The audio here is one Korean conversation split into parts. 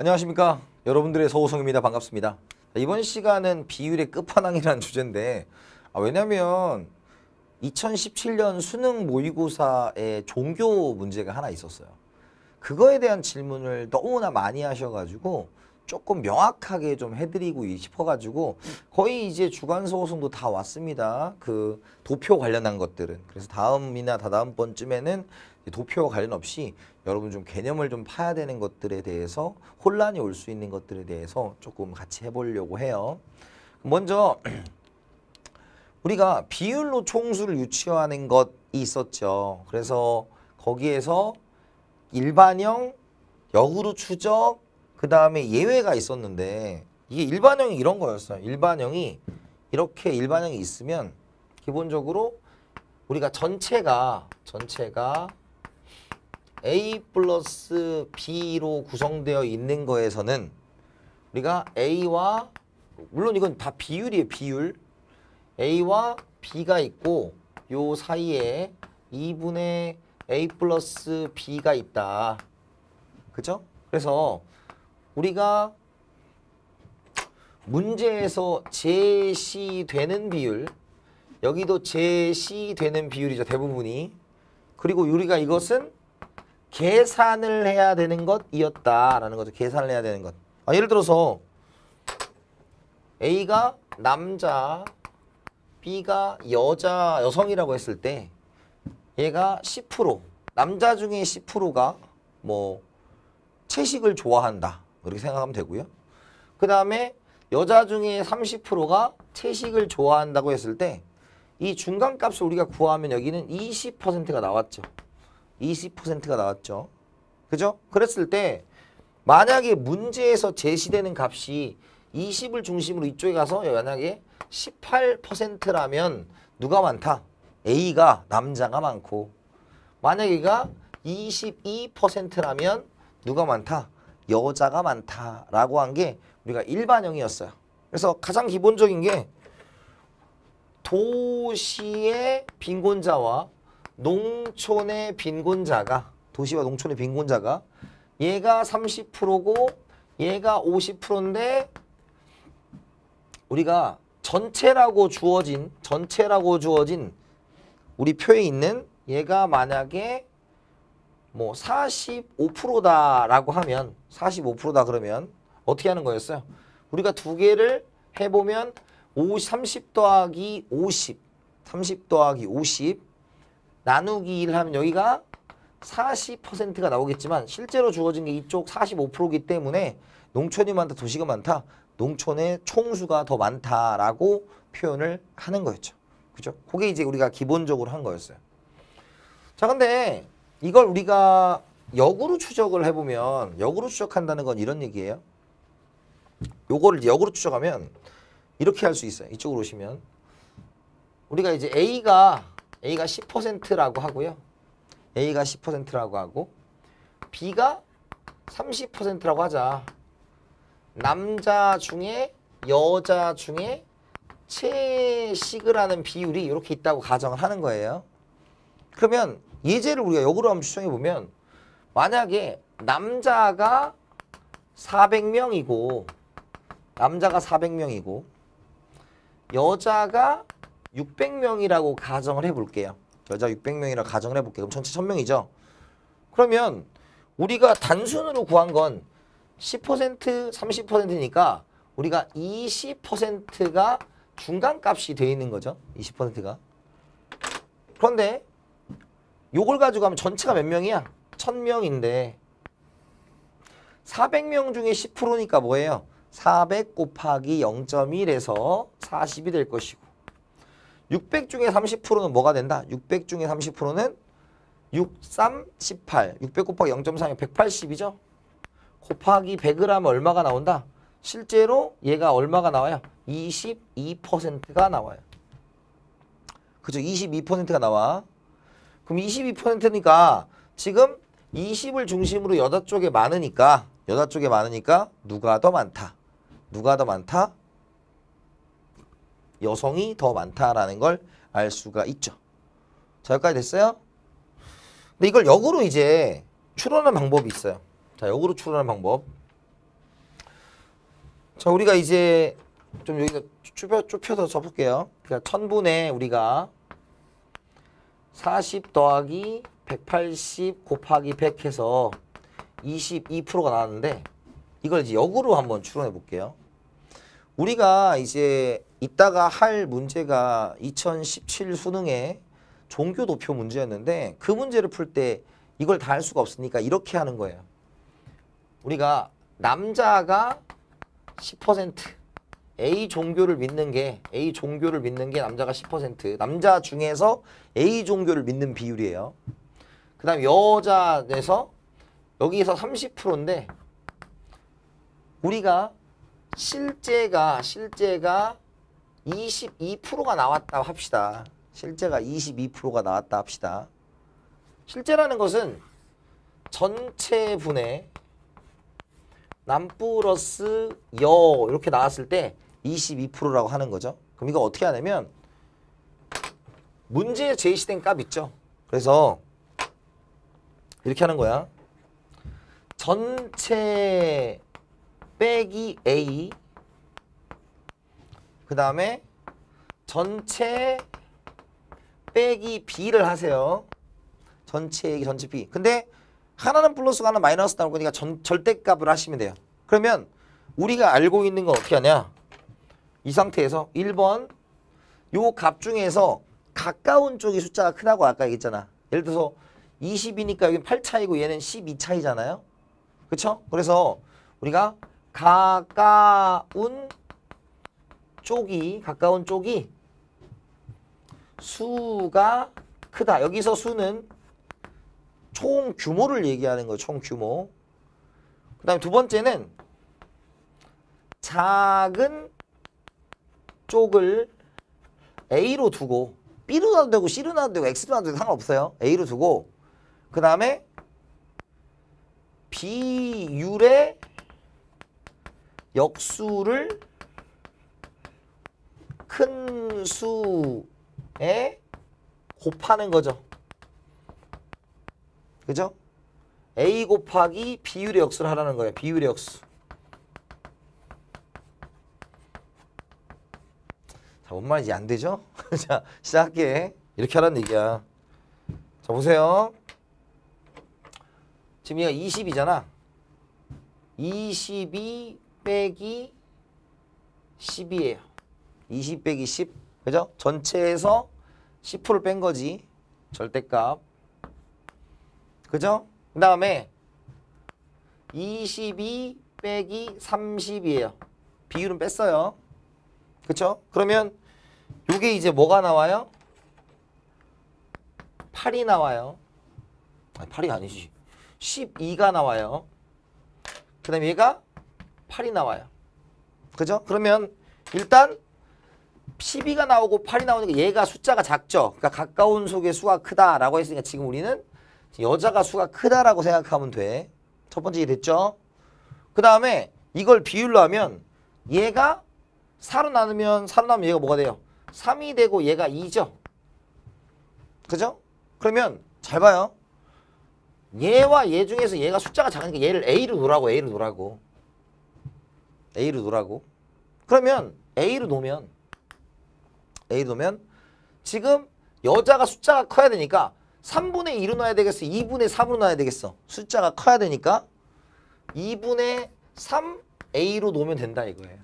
안녕하십니까. 여러분들의 서호성입니다. 반갑습니다. 이번 시간은 비율의 끝판왕이라는 주제인데 왜냐면 2017년 수능 모의고사에 종교 문제가 하나 있었어요. 그거에 대한 질문을 너무나 많이 하셔가지고 조금 명확하게 좀 해드리고 싶어가지고 거의 이제 주간 서호성도 다 왔습니다. 그 도표 관련한 것들은. 그래서 다음이나 다다음번쯤에는 도표와 관련 없이 여러분 좀 개념을 좀 파야 되는 것들에 대해서 혼란이 올 수 있는 것들에 대해서 조금 같이 해보려고 해요. 먼저 우리가 비율로 총수를 유추하는 것이 있었죠. 그래서 거기에서 일반형, 역으로 추적, 그 다음에 예외가 있었는데 이게 일반형이 이런 거였어요. 일반형이 이렇게 일반형이 있으면 기본적으로 우리가 전체가 A 플러스 B로 구성되어 있는 거에서는 우리가 A와 물론 이건 다 비율이에요. 비율. A와 B가 있고 요 사이에 2분의 A 플러스 B가 있다. 그죠? 그래서 우리가 문제에서 제시되는 비율, 여기도 제시되는 비율이죠. 대부분이. 그리고 우리가 이것은 계산을 해야 되는 것이었다라는 거죠. 계산을 해야 되는 것. 예를 들어서 A가 남자, B가 여성이라고 했을 때 얘가 10%, 남자 중에 10%가 뭐 채식을 좋아한다. 그렇게 생각하면 되고요. 그 다음에 여자 중에 30%가 채식을 좋아한다고 했을 때 이 중간값을 우리가 구하면 여기는 20%가 나왔죠. 20%가 나왔죠. 그죠? 그랬을 때 만약에 문제에서 제시되는 값이 20을 중심으로 이쪽에 가서 만약에 18%라면 누가 많다? A가 남자가 많고 만약에 얘가 22%라면 누가 많다? 여자가 많다라고 한 게 우리가 일반형이었어요. 그래서 가장 기본적인 게 도시의 빈곤자와 농촌의 빈곤자가 도시와 농촌의 빈곤자가 얘가 30%고 얘가 50%인데 우리가 전체라고 주어진 우리 표에 있는 얘가 만약에 뭐 45%다라고 하면 45%다 그러면 어떻게 하는 거였어요? 우리가 두 개를 해보면 30 더하기 50 30 더하기 50 나누기 1 하면 여기가 40%가 나오겠지만 실제로 주어진 게 이쪽 45%이기 때문에 농촌이 많다 도시가 많다 농촌의 총수가 더 많다라고 표현을 하는 거였죠. 그죠? 그게 이제 우리가 기본적으로 한 거였어요. 자, 근데 이걸 우리가 역으로 추적을 해보면 역으로 추적한다는 건 이런 얘기예요. 요거를 역으로 추적하면 이렇게 할 수 있어요. 이쪽으로 오시면 우리가 이제 A가 10%라고 하고요. A가 10%라고 하고 B가 30%라고 하자. 남자 중에 여자 중에 채식을 하는 비율이 이렇게 있다고 가정을 하는 거예요. 그러면 예제를 우리가 역으로 한번 추정해 보면 만약에 남자가 400명이고 여자가 600명이라고 가정을 해볼게요. 여자 600명이라고 가정을 해볼게요. 그럼 전체 1000명이죠. 그러면 우리가 단순으로 구한 건 10%, 30%니까 우리가 20%가 중간값이 되어 있는 거죠. 20%가. 그런데 요걸 가지고 하면 전체가 몇 명이야? 1000명인데 400명 중에 10%니까 뭐예요? 400 곱하기 0.1에서 40이 될 것이고 600 중에 30%는 뭐가 된다? 600 중에 30%는 6, 3, 18 600 곱하기 0.3이 180이죠? 곱하기 100을 하면 얼마가 나온다? 실제로 얘가 얼마가 나와요? 22%가 나와요. 그죠? 22%가 나와. 그럼 22%니까 지금 20을 중심으로 여자 쪽에 많으니까 누가 더 많다? 여성이 더 많다라는 걸 알 수가 있죠. 자, 여기까지 됐어요? 근데 이걸 역으로 이제 추론하는 방법이 있어요. 자, 역으로 추론하는 방법. 자, 우리가 이제 좀 여기다 좁혀서 써볼게요. 그러니까 1000분의 우리가 40 더하기 180 곱하기 100 해서 22%가 나왔는데 이걸 이제 역으로 한번 추론해 볼게요. 우리가 이제 이따가 할 문제가 2017 수능의 종교 도표 문제였는데 그 문제를 풀 때 이걸 다 할 수가 없으니까 이렇게 하는 거예요. 우리가 남자가 10% A 종교를 믿는 게 남자가 10%, 남자 중에서 A 종교를 믿는 비율이에요. 그 다음 여자에서 여기서 30%인데 우리가 실제가 22%가 나왔다 합시다. 실제가 22%가 나왔다 합시다. 실제라는 것은 전체 분의 남 플러스 여 이렇게 나왔을 때 22%라고 하는 거죠. 그럼 이거 어떻게 하냐면 문제에 제시된 값 있죠. 그래서 이렇게 하는 거야. 전체 빼기 A 그 다음에 전체 빼기 B를 하세요. 전체 A, 전체 B. 근데 하나는 플러스가 하나 마이너스 나올 거니까 절대값을 하시면 돼요. 그러면 우리가 알고 있는 건 어떻게 하냐. 이 상태에서 1번 요 값 중에서 가까운 쪽이 숫자가 크다고 아까 얘기했잖아. 예를 들어서 20이니까 여기 8 차이고 얘는 12 차이잖아요. 그쵸? 그래서 우리가 가까운 쪽이 수가 크다. 여기서 수는 총 규모를 얘기하는 거예요. 총 규모. 그 다음에 두 번째는 작은 쪽을 A로 두고 B로 놔도 되고 C로 놔도 되고 X로 놔도 되고 상관없어요. A로 두고 그 다음에 비율의 역수를 큰 수에 곱하는 거죠. 그죠? A 곱하기 비율의 역수를 하라는 거예요. 비율의 역수. 자, 뭔 말인지 안 되죠? 자, 시작할게. 이렇게 하라는 얘기야. 자, 보세요. 지금 얘가 20이잖아. 22 빼기 10이에요. 20 빼기 10. 그죠? 전체에서 10%를 뺀 거지. 절대값. 그죠? 그 다음에 22 빼기 30이에요. 비율은 뺐어요. 그쵸? 그러면 요게 이제 뭐가 나와요? 8이 나와요. 아니 8이 아니지. 12가 나와요. 그 다음에 얘가 8이 나와요. 그죠? 그러면 일단 12가 나오고 8이 나오니까 얘가 숫자가 작죠? 그러니까 가까운 속의 수가 크다라고 했으니까 지금 우리는 여자가 수가 크다라고 생각하면 돼. 첫 번째 됐죠? 그 다음에 이걸 비율로 하면 얘가 4로 나누면 얘가 뭐가 돼요? 3이 되고 얘가 2죠? 그죠? 그러면 잘 봐요. 얘와 얘 중에서 얘가 숫자가 작으니까 얘를 A로 놓으라고. A로 놓으라고. 그러면 A로 놓으면 지금 여자가 숫자가 커야 되니까 3분의 2로 놔야 되겠어? 2분의 3으로 놔야 되겠어? 숫자가 커야 되니까 2분의 3 A로 놓으면 된다 이거예요.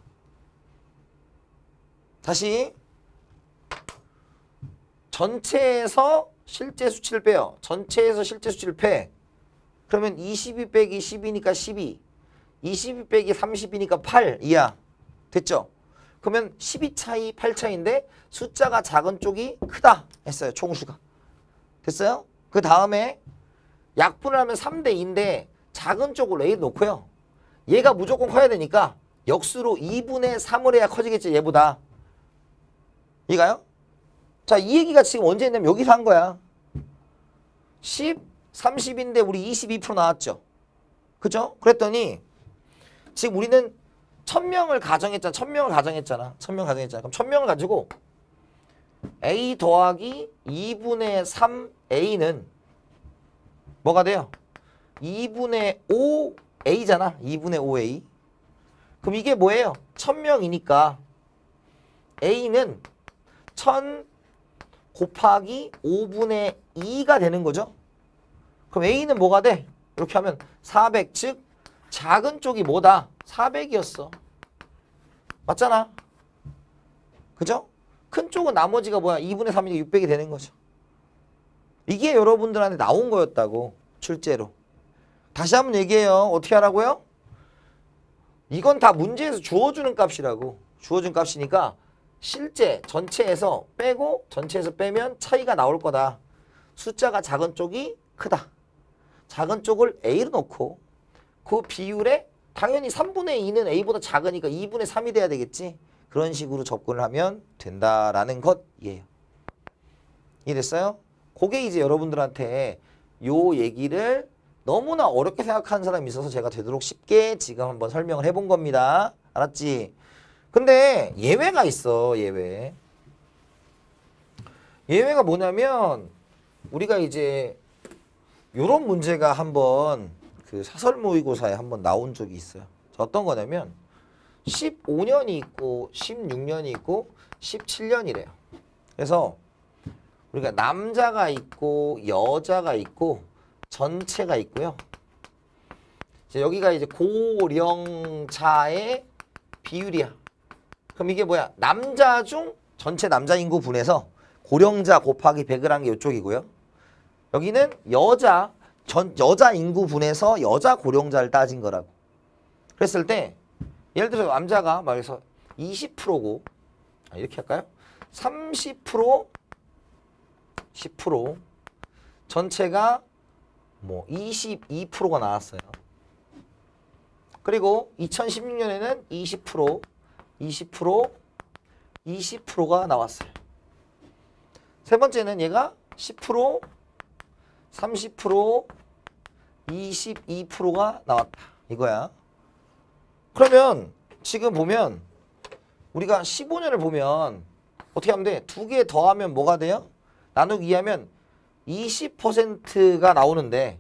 다시 전체에서 실제 수치를 빼요. 전체에서 실제 수치를 빼. 그러면 22 빼기 10이니까 12. 22 빼기 30이니까 8 이야. 됐죠? 그러면 12 차이 8 차이인데 숫자가 작은 쪽이 크다 했어요. 총수가. 됐어요? 그 다음에 약분을 하면 3대 2인데 작은 쪽을 A로 놓고요. 얘가 무조건 커야 되니까 역수로 2분의 3을 해야 커지겠지 얘보다. 이가요? 자, 이 얘기가 지금 언제 했냐면 여기서 한 거야. 10, 30인데 우리 22% 나왔죠? 그죠? 그랬더니 지금 우리는 1000명을 가정했잖아. 1000명을 가정했잖아. 그럼 1000명을 가지고 A 더하기 2분의 3A는 뭐가 돼요? 2분의 5A잖아. 2분의 5A. 그럼 이게 뭐예요? 1000명이니까 A는 1000 곱하기 5분의 2가 되는 거죠. 그럼 A는 뭐가 돼? 이렇게 하면 400, 즉 작은 쪽이 뭐다? 400이었어. 맞잖아. 그죠? 큰 쪽은 나머지가 뭐야? 2분의 3이니까 600이 되는 거죠. 이게 여러분들한테 나온 거였다고. 출제로. 다시 한번 얘기해요. 어떻게 하라고요? 이건 다 문제에서 주어주는 값이라고. 주어준 값이니까 실제 전체에서 빼고 전체에서 빼면 차이가 나올 거다. 숫자가 작은 쪽이 크다. 작은 쪽을 A로 놓고 그 비율에 당연히 3분의 2는 A보다 작으니까 2분의 3이 돼야 되겠지. 그런 식으로 접근을 하면 된다라는 것이에요. 이해됐어요? 그게 이제 여러분들한테 요 얘기를 너무나 어렵게 생각하는 사람이 있어서 제가 되도록 쉽게 지금 한번 설명을 해본 겁니다. 알았지? 근데 예외가 있어. 예외. 예외가 뭐냐면 우리가 이제 요런 문제가 한번 그 사설 모의고사에 한번 나온 적이 있어요. 어떤 거냐면 15년이 있고 16년이 있고 17년이래요. 그래서 우리가 남자가 있고 여자가 있고 전체가 있고요. 이제 여기가 이제 고령자의 비율이야. 그럼 이게 뭐야? 남자 중 전체 남자 인구 분해서 고령자 곱하기 100을 한 게 이쪽이고요. 여기는 여자 인구 분해서 여자 고령자를 따진 거라고. 그랬을 때 예를 들어 남자가 말해서 20%고 이렇게 할까요? 30% 10% 전체가 뭐 22%가 나왔어요. 그리고 2016년에는 20%, 20%, 20%가 나왔어요. 세 번째는 얘가 10%, 30%, 22%가 나왔다. 이거야. 그러면 지금 보면 우리가 15년을 보면 어떻게 하면 돼? 두 개 더하면 뭐가 돼요? 나누기 2하면 20%가 나오는데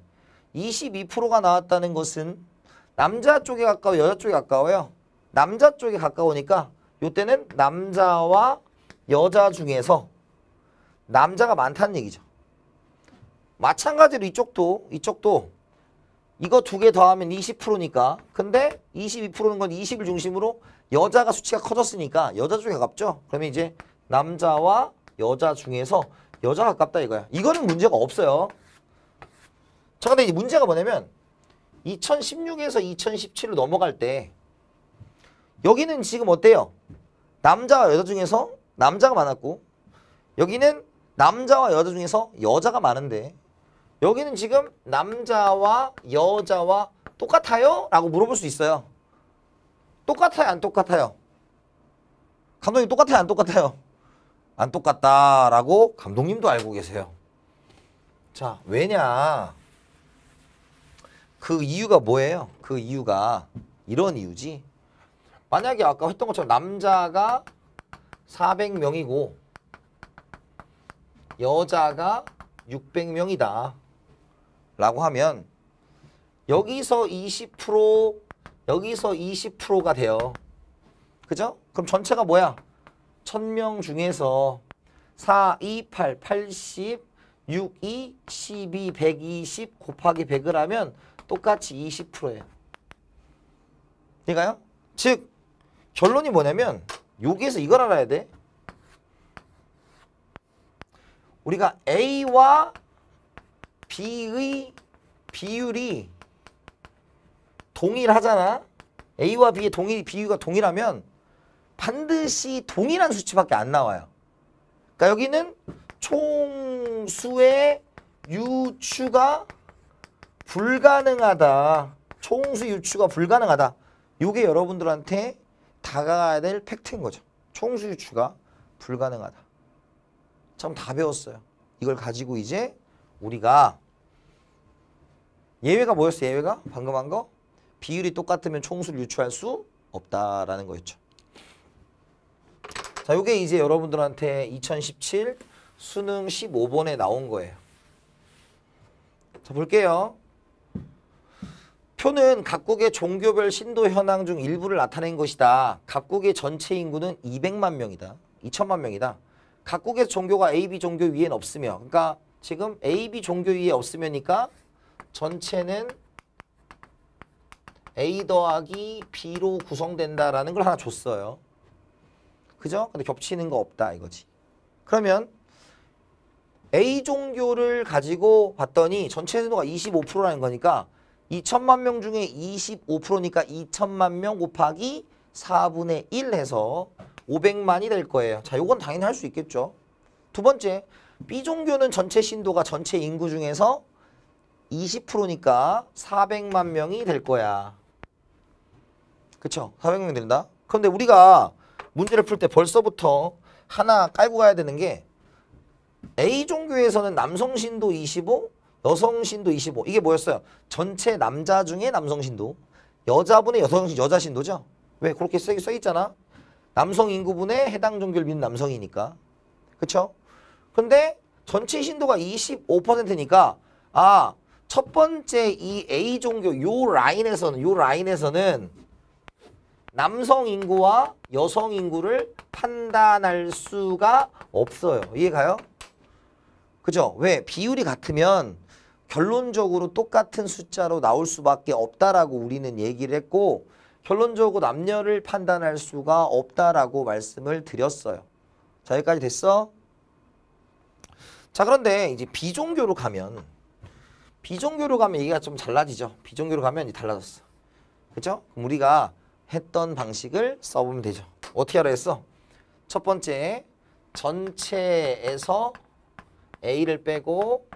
22%가 나왔다는 것은 남자 쪽에 가까워 여자 쪽에 가까워요. 남자 쪽에 가까우니까 이때는 남자와 여자 중에서 남자가 많다는 얘기죠. 마찬가지로 이쪽도 이거 두 개 더하면 20%니까 근데 22%는 건 20을 중심으로 여자가 수치가 커졌으니까 여자 쪽에 가깝죠. 그러면 이제 남자와 여자 중에서 여자가 가깝다 이거야. 이거는 문제가 없어요. 자, 근데 이 문제가 뭐냐면 2016에서 2017로 넘어갈 때 여기는 지금 어때요? 남자와 여자 중에서 남자가 많았고 여기는 남자와 여자 중에서 여자가 많은데 여기는 지금 남자와 여자와 똑같아요? 라고 물어볼 수 있어요. 똑같아요? 안 똑같아요? 감독님 똑같아요? 안 똑같아요? 안 똑같다라고 감독님도 알고 계세요. 자, 왜냐? 그 이유가 뭐예요? 그 이유가 이런 이유지. 만약에 아까 했던 것처럼 남자가 400명이고 여자가 600명이다 라고 하면 여기서 20% 여기서 20%가 돼요. 그죠? 그럼 전체가 뭐야? 1000명 중에서 4, 2, 8, 80, 6, 2, 12, 120 곱하기 100을 하면 똑같이 20%예요. 그러니까요? 즉 결론이 뭐냐면 여기에서 이걸 알아야 돼. 우리가 A와 B의 비율이 동일하잖아. A와 B의 비율가 동일하면 반드시 동일한 수치밖에 안 나와요. 그러니까 여기는 총수의 유추가 불가능하다. 총수 유추가 불가능하다. 이게 여러분들한테 다가가야 될 팩트인 거죠. 총수 유추가 불가능하다. 참 다 배웠어요. 이걸 가지고 이제 우리가 예외가 뭐였어? 예외가? 방금 한 거? 비율이 똑같으면 총수를 유추할 수 없다라는 거였죠. 자, 요게 이제 여러분들한테 2017 수능 15번에 나온 거예요. 자, 볼게요. 표는 각국의 종교별 신도 현황 중 일부를 나타낸 것이다. 각국의 전체 인구는 200만 명이다. 2천만 명이다. 각국의 종교가 A, B 종교 위엔 없으며, 그러니까 지금 A, B 종교 위에 없으면니까 전체는 A 더하기 B로 구성된다라는 걸 하나 줬어요. 그죠? 근데 겹치는 거 없다 이거지. 그러면 A 종교를 가지고 봤더니 전체 신도가 25%라는 거니까 2천만 명 중에 25%니까 2천만 명 곱하기 4분의 1 해서 500만이 될 거예요. 자, 요건 당연히 할 수 있겠죠. 두 번째, B 종교는 전체 신도가 전체 인구 중에서 20%니까 400만 명이 될 거야. 그쵸? 400명 된다. 그런데 우리가 문제를 풀 때 벌써부터 하나 깔고 가야 되는 게 A 종교에서는 남성 신도 25, 여성 신도 25. 이게 뭐였어요? 전체 남자 중에 남성 신도, 여자분의 여자 신도죠. 왜? 그렇게 써 있잖아. 남성 인구분의 해당 종교를 믿는 남성이니까. 그쵸? 근데 전체 신도가 25%니까 아, 첫 번째 이 A 종교 요 라인에서는 남성 인구와 여성 인구를 판단할 수가 없어요. 이해가요? 그죠? 왜? 비율이 같으면 결론적으로 똑같은 숫자로 나올 수밖에 없다라고 우리는 얘기를 했고, 결론적으로 남녀를 판단할 수가 없다라고 말씀을 드렸어요. 자, 여기까지 됐어? 자, 그런데 이제 비종교로 가면 얘기가 좀 달라지죠. 비종교로 가면 이제 달라졌어. 그죠? 그럼 우리가 했던 방식을 써보면 되죠. 어떻게 하라 했어? 첫 번째, 전체에서 A를 빼고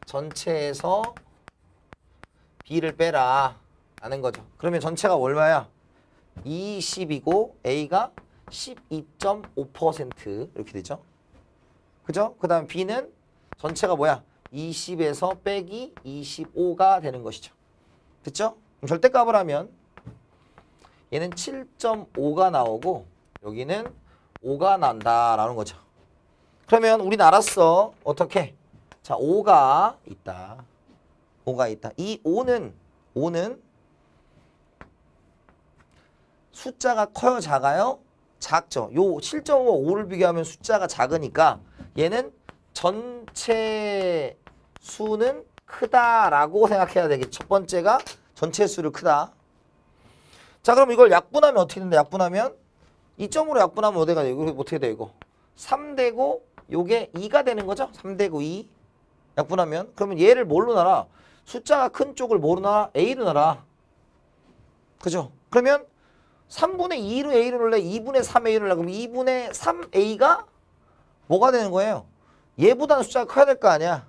전체에서 B를 빼라 라는 거죠. 그러면 전체가 얼마야? 20이고 A가 12.5% 이렇게 되죠. 그죠? 그 다음 B는 전체가 뭐야? 20에서 빼기 25가 되는 것이죠. 됐죠? 그럼 절대값을 하면 얘는 7.5가 나오고 여기는 5가 난다라는 거죠. 그러면 우리는 알았어. 어떻게? 자, 5가 있다. 5가 있다. 이 5는 숫자가 커요, 작아요? 작죠. 요 7.5와 5를 비교하면 숫자가 작으니까 얘는 전체 수는 크다라고 생각해야 되겠죠. 첫 번째가 전체 수를 크다. 자, 그럼 이걸 약분하면 어떻게 된다? 약분하면 2점으로 약분하면 어디가 되고 어떻게 되고 3되고 요게 2가 되는 거죠. 3되고 2 약분하면 그러면 얘를 뭘로 놔라? 숫자가 큰 쪽을 뭐로 놔라? A로 놔라. 그죠? 그러면 3분의 2로 A를 넣을래? 2분의 3A를 넣을래? 그럼 2분의 3A가 뭐가 되는 거예요? 얘보다는 숫자가 커야 될 거 아니야.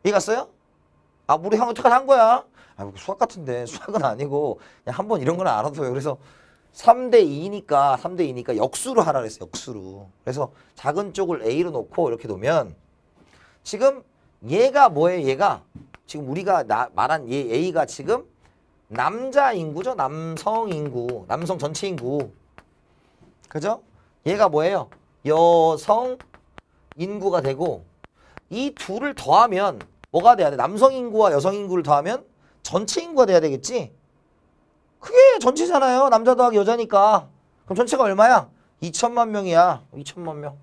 이해 갔어요? 아, 우리 형 어떻게 한 거야? 아, 수학 같은데 수학은 아니고 그냥 한번 이런 건 알아둬요. 그래서 3대2니까 역수로 하라 그랬어요. 역수로. 그래서 작은 쪽을 A로 놓고 이렇게 놓으면 지금 얘가 뭐예요? 얘가 지금 우리가 말한 얘 A가 지금 남자 인구죠? 남성 인구. 남성 전체 인구. 그죠? 얘가 뭐예요? 여성 인구가 되고 이 둘을 더하면 뭐가 돼야 돼? 남성 인구와 여성 인구를 더하면 전체 인구가 돼야 되겠지? 그게 전체잖아요. 남자 더하기 여자니까. 그럼 전체가 얼마야? 2천만 명이야. 2천만 명.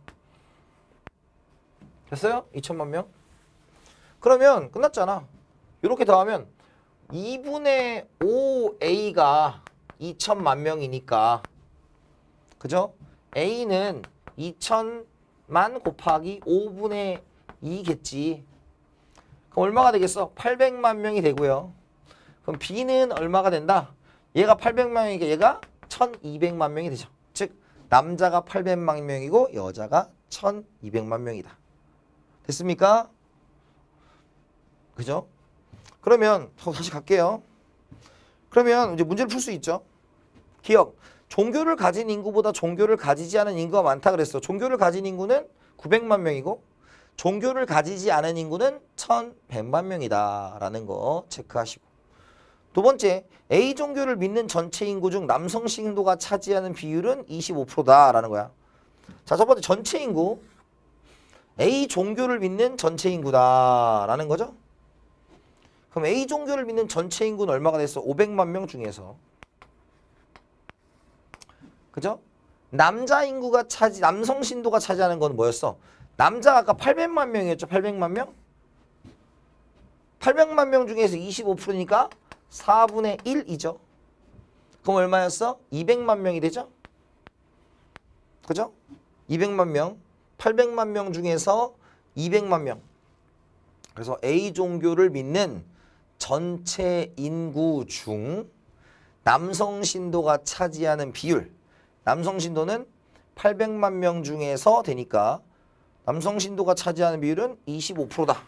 됐어요? 2천만 명. 그러면 끝났잖아. 이렇게 더하면 2분의 5A가 2천만 명이니까 그죠? A는 2천만 곱하기 5분의 2겠지. 그럼 얼마가 되겠어? 800만 명이 되고요. 그럼 B는 얼마가 된다? 얘가 800만명이니까 얘가 1200만 명이 되죠. 즉 남자가 800만 명이고 여자가 1200만 명이다. 됐습니까? 그죠? 그러면 다시 갈게요. 그러면 이제 문제를 풀 수 있죠. 기억. 종교를 가진 인구보다 종교를 가지지 않은 인구가 많다 그랬어. 종교를 가진 인구는 900만 명이고 종교를 가지지 않은 인구는 1100만 명이다 라는 거 체크하시고, 두 번째, A 종교를 믿는 전체 인구 중 남성 신도가 차지하는 비율은 25%다 라는 거야. 자, 첫 번째 전체 인구, A 종교를 믿는 전체 인구다 라는 거죠. 그럼 A 종교를 믿는 전체 인구는 얼마가 됐어? 500만 명 중에서. 그죠? 남성 신도가 차지하는 건 뭐였어? 남자가 아까 800만 명이었죠? 800만 명? 800만 명 중에서 25%니까 4분의 1이죠. 그럼 얼마였어? 200만 명이 되죠? 그죠? 200만 명. 800만 명 중에서 200만 명. 그래서 A 종교를 믿는 전체 인구 중 남성 신도가 차지하는 비율. 남성 신도는 800만 명 중에서 되니까 남성 신도가 차지하는 비율은 25%다.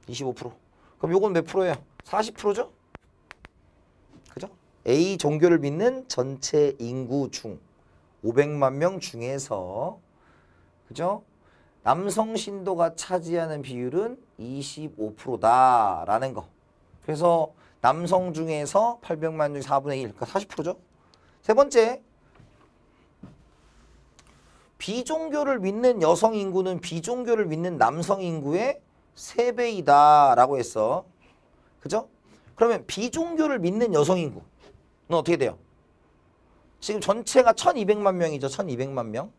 25%. 그럼 요건 몇 프로예요? 40%죠? 그죠? A 종교를 믿는 전체 인구 중 500만 명 중에서 그죠? 남성 신도가 차지하는 비율은 25%다라는 거. 그래서 남성 중에서 800만 중 4분의 1, 그러니까 40%죠. 세 번째, 비종교를 믿는 여성 인구는 비종교를 믿는 남성 인구의 3배이다 라고 했어. 그죠? 그러면 비종교를 믿는 여성 인구는 어떻게 돼요? 지금 전체가 1200만 명이죠. 1200만 명.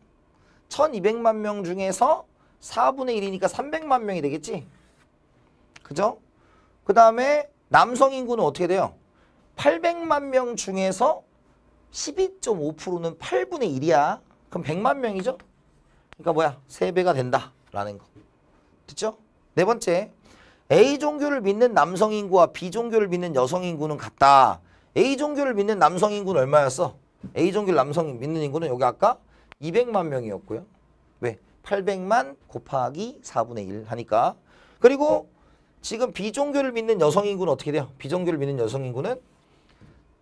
1200만 명 중에서 4분의 1이니까 300만 명이 되겠지? 그죠? 그 다음에 남성 인구는 어떻게 돼요? 800만 명 중에서 12.5%는 8분의 1이야. 그럼 100만 명이죠? 그러니까 뭐야? 3배가 된다라는 거. 됐죠? 네 번째, A 종교를 믿는 남성 인구와 B 종교를 믿는 여성 인구는 같다. A 종교를 믿는 남성 인구는 얼마였어? A 종교를 남성 믿는 인구는 여기 아까 200만 명이었고요. 왜? 800만 곱하기 4분의 1 하니까. 그리고 지금 비종교를 믿는 여성 인구는 어떻게 돼요? 비종교를 믿는 여성 인구는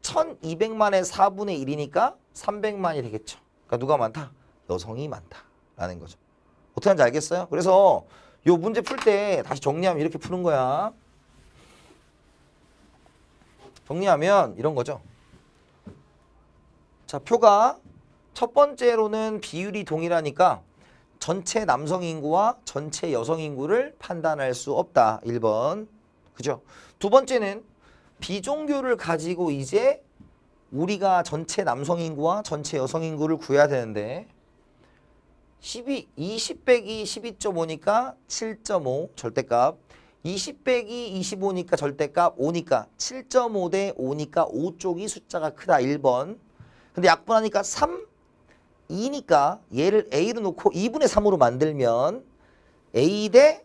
1200만의 4분의 1이니까 300만이 되겠죠. 그러니까 누가 많다? 여성이 많다라는 거죠. 어떻게 하는지 알겠어요? 그래서 요 문제 풀 때 다시 정리하면 이렇게 푸는 거야. 정리하면 이런 거죠. 자, 표가 첫 번째로는 비율이 동일하니까 전체 남성 인구와 전체 여성 인구를 판단할 수 없다. 1번. 그죠? 두 번째는 비종교를 가지고 이제 우리가 전체 남성 인구와 전체 여성 인구를 구해야 되는데 20 빼기 12.5니까 7.5 절대값, 20 빼기 25니까 절대값 5니까 7.5 대 5니까 5쪽이 숫자가 크다. 1번. 근데 약분하니까 3, 2니까 얘를 A로 놓고 2분의 3으로 만들면 A 대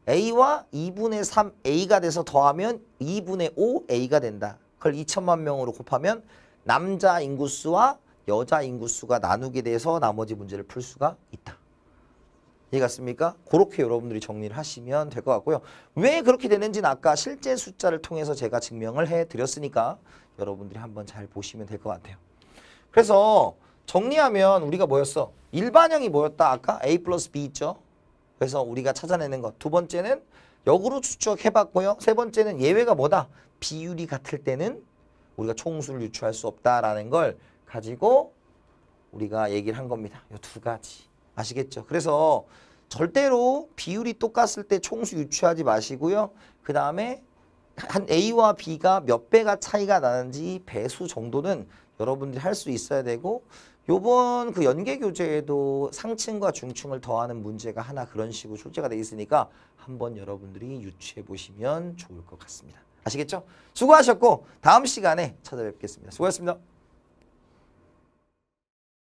A와 2분의 3 A가 돼서 더하면 2분의 5 A가 된다. 그걸 2천만 명으로 곱하면 남자 인구수와 여자 인구수가 나누게 돼서 나머지 문제를 풀 수가 있다. 이해갔습니까? 그렇게 여러분들이 정리를 하시면 될 것 같고요. 왜 그렇게 되는지는 아까 실제 숫자를 통해서 제가 증명을 해드렸으니까 여러분들이 한번 잘 보시면 될 것 같아요. 그래서 정리하면 우리가 뭐였어? 일반형이 뭐였다? 아까 A 플러스 B 있죠? 그래서 우리가 찾아내는 것. 두 번째는 역으로 추적해봤고요. 세 번째는 예외가 뭐다? 비율이 같을 때는 우리가 총수를 유추할 수 없다라는 걸 가지고 우리가 얘기를 한 겁니다. 이 두 가지. 아시겠죠? 그래서 절대로 비율이 똑같을 때 총수 유추하지 마시고요. 그 다음에 한 A와 B가 몇 배가 차이가 나는지 배수 정도는 여러분들이 할 수 있어야 되고 요번 그 연계교재에도 상층과 중층을 더하는 문제가 하나 그런 식으로 출제가 돼 있으니까 한번 여러분들이 유추해 보시면 좋을 것 같습니다. 아시겠죠? 수고하셨고 다음 시간에 찾아뵙겠습니다. 수고하셨습니다.